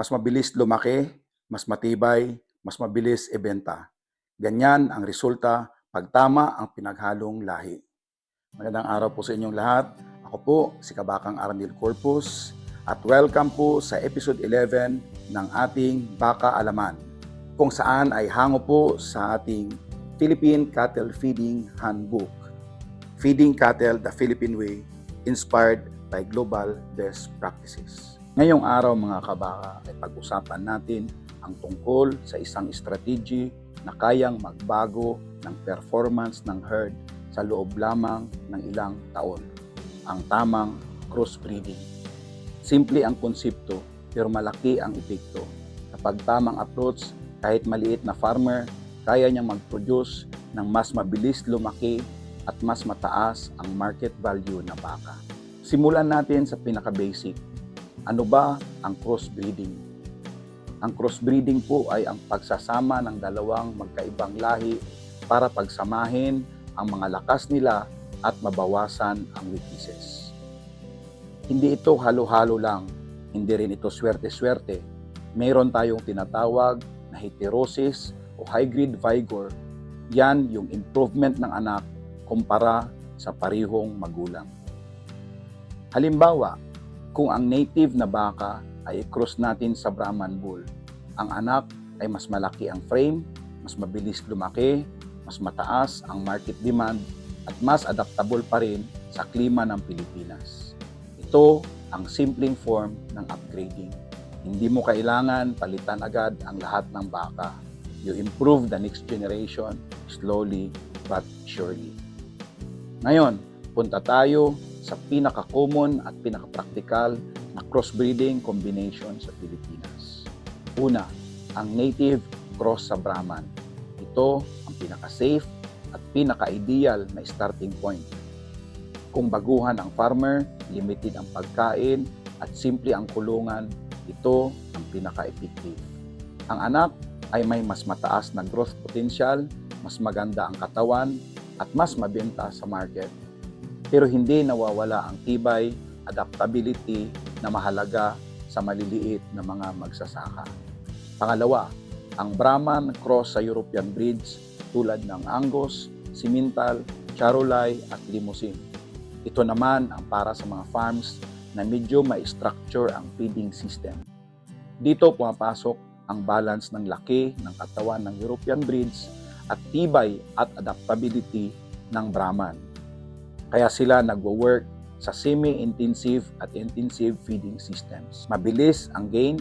Mas mabilis lumaki, mas matibay, mas mabilis ibenta. Ganyan ang resulta pag tama ang pinaghalong lahi. Magandang araw po sa inyong lahat. Ako po si Kabakang Arnil Corpus at welcome po sa episode 11 ng ating Baka Alaman, kung saan ay hango po sa ating Philippine Cattle Feeding Handbook, Feeding Cattle the Philippine Way, inspired by global best practices. Ngayong araw mga kabaka ay pag-usapan natin ang tungkol sa isang strategy na kayang magbago ng performance ng herd sa loob lamang ng ilang taon, ang tamang crossbreeding. Simple ang konsepto pero malaki ang epekto. Kapag tamang approach, kahit maliit na farmer, kaya niyang mag-produce ng mas mabilis lumaki at mas mataas ang market value na baka. Simulan natin sa pinaka-basic. Ano ba ang crossbreeding? Ang crossbreeding po ay ang pagsasama ng dalawang magkaibang lahi para pagsamahin ang mga lakas nila at mabawasan ang weaknesses. Hindi ito halo-halo lang, hindi rin ito swerte-swerte. Mayroon tayong tinatawag na heterosis o high-grade vigor. Yan yung improvement ng anak kumpara sa parihong magulang. Halimbawa, kung ang native na baka ay i-cross natin sa Brahman bull, ang anak ay mas malaki ang frame, mas mabilis lumaki, mas mataas ang market demand, at mas adaptable pa rin sa klima ng Pilipinas. Ito ang simpleng form ng upgrading. Hindi mo kailangan palitan agad ang lahat ng baka. You improve the next generation slowly but surely. Ngayon, punta tayo sa pinaka-common at pinaka-practical na crossbreeding combination sa Pilipinas. Una, ang native cross sa Brahman. Ito ang pinaka-safe at pinaka-ideal na starting point. Kung baguhan ang farmer, limited ang pagkain at simple ang kulungan, ito ang pinaka-effective. Ang anak ay may mas mataas na growth potential, mas maganda ang katawan at mas mabenta sa market. Pero hindi nawawala ang tibay, adaptability na mahalaga sa maliliit na mga magsasaka. Pangalawa, ang Brahman cross sa European breeds tulad ng Angus, Simmental, Charolais at Limousin. Ito naman ang para sa mga farms na medyo ma-structure ang feeding system. Dito pumapasok ang balance ng laki ng katawan ng European breeds at tibay at adaptability ng Brahman. Kaya sila nagwo-work sa semi-intensive at intensive feeding systems. Mabilis ang gain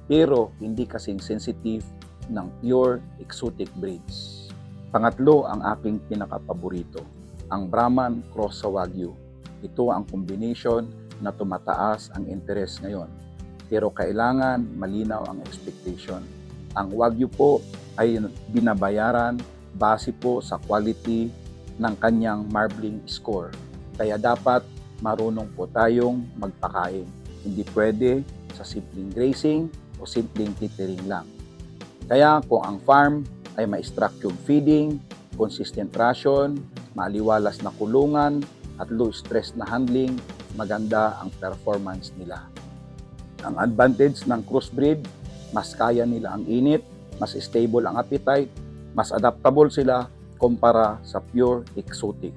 pero hindi kasing sensitive ng pure exotic breeds. Pangatlo ang aking pinaka-paborito, ang Brahman cross sa Wagyu. Ito ang combination na tumataas ang interest ngayon. Pero kailangan malinaw ang expectation. Ang Wagyu po ay binabayaran base po sa quality ng kanyang marbling score. Kaya dapat marunong po tayong magpakain. Hindi pwede sa simpleng grazing o simpleng titering lang. Kaya kung ang farm ay may structured feeding, consistent ration, maaliwalas na kulungan, at low stress na handling, maganda ang performance nila. Ang advantage ng crossbreed, mas kaya nila ang init, mas stable ang appetite, mas adaptable sila kumpara sa pure exotic.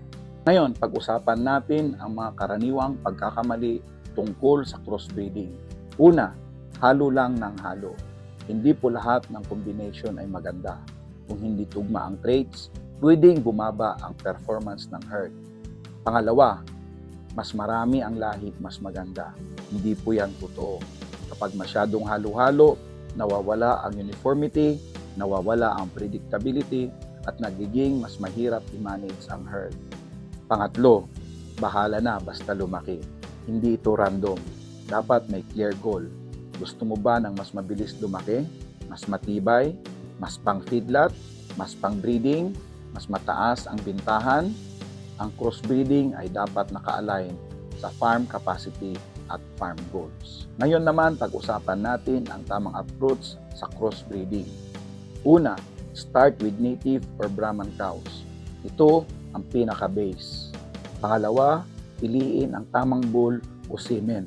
Ngayon, pag-usapan natin ang mga karaniwang pagkakamali tungkol sa crossbreeding. Una, halo lang ng halo. Hindi po lahat ng combination ay maganda. Kung hindi tugma ang traits, pwedeng bumaba ang performance ng herd. Pangalawa, mas marami ang lahi, mas maganda. Hindi po yan totoo. Kapag masyadong halo-halo, nawawala ang uniformity, nawawala ang predictability, at nagiging mas mahirap i-manage ang herd. Pangatlo, bahala na basta lumaki. Hindi ito random. Dapat may clear goal. Gusto mo ba ng mas mabilis lumaki, mas matibay, mas pang-feedlot, mas pang-breeding, mas mataas ang bintahan? Ang crossbreeding ay dapat naka-align sa farm capacity at farm goals. Ngayon naman, pag-usapan natin ang tamang approach sa crossbreeding. Una, start with native or Brahman cows. Ito ang pinaka-base. Pangalawa, piliin ang tamang bull o semen.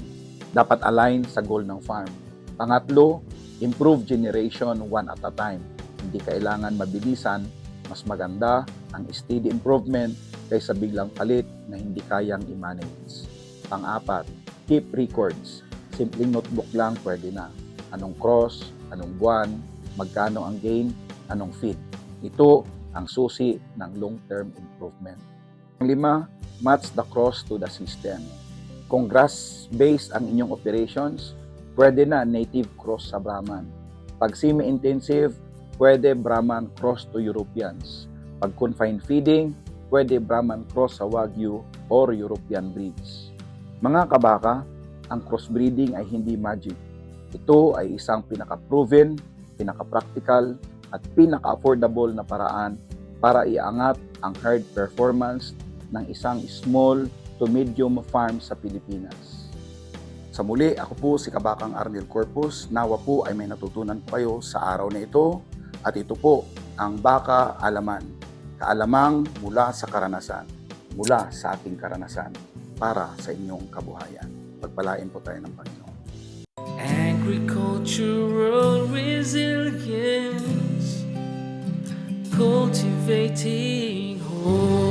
Dapat align sa goal ng farm. Pangatlo, Improve generation one at a time. Hindi kailangan mabilisan, mas maganda ang steady improvement kaysa biglang palit na hindi kayang i-manage. Pang-apat, keep records. Simpleng notebook lang pwede na. Anong cross, anong buwan, magkano ang gain, anong feed. Ito ang susi ng long-term improvement. Ang lima, match the cross to the system. Kung grass-based ang inyong operations, pwede na native cross sa Brahman. Pag semi-intensive, pwede Brahman cross to Europeans. Pag confined feeding, pwede Brahman cross sa Wagyu or European breeds. Mga kabaka, ang crossbreeding ay hindi magic. Ito ay isang pinaka-proven, pinaka-practical, at pinaka-affordable na paraan para iangat ang herd performance ng isang small to medium farm sa Pilipinas. Sa muli, ako po si Kabakang Arnel Corpus. Nawa po ay may natutunan po kayo sa araw na ito. At ito po ang Baka Alaman. Kaalamang mula sa karanasan. Mula sa ating karanasan para sa inyong kabuhayan. Pagpalain po tayo ng Panginoon. Agricultural resilience, cultivating hope.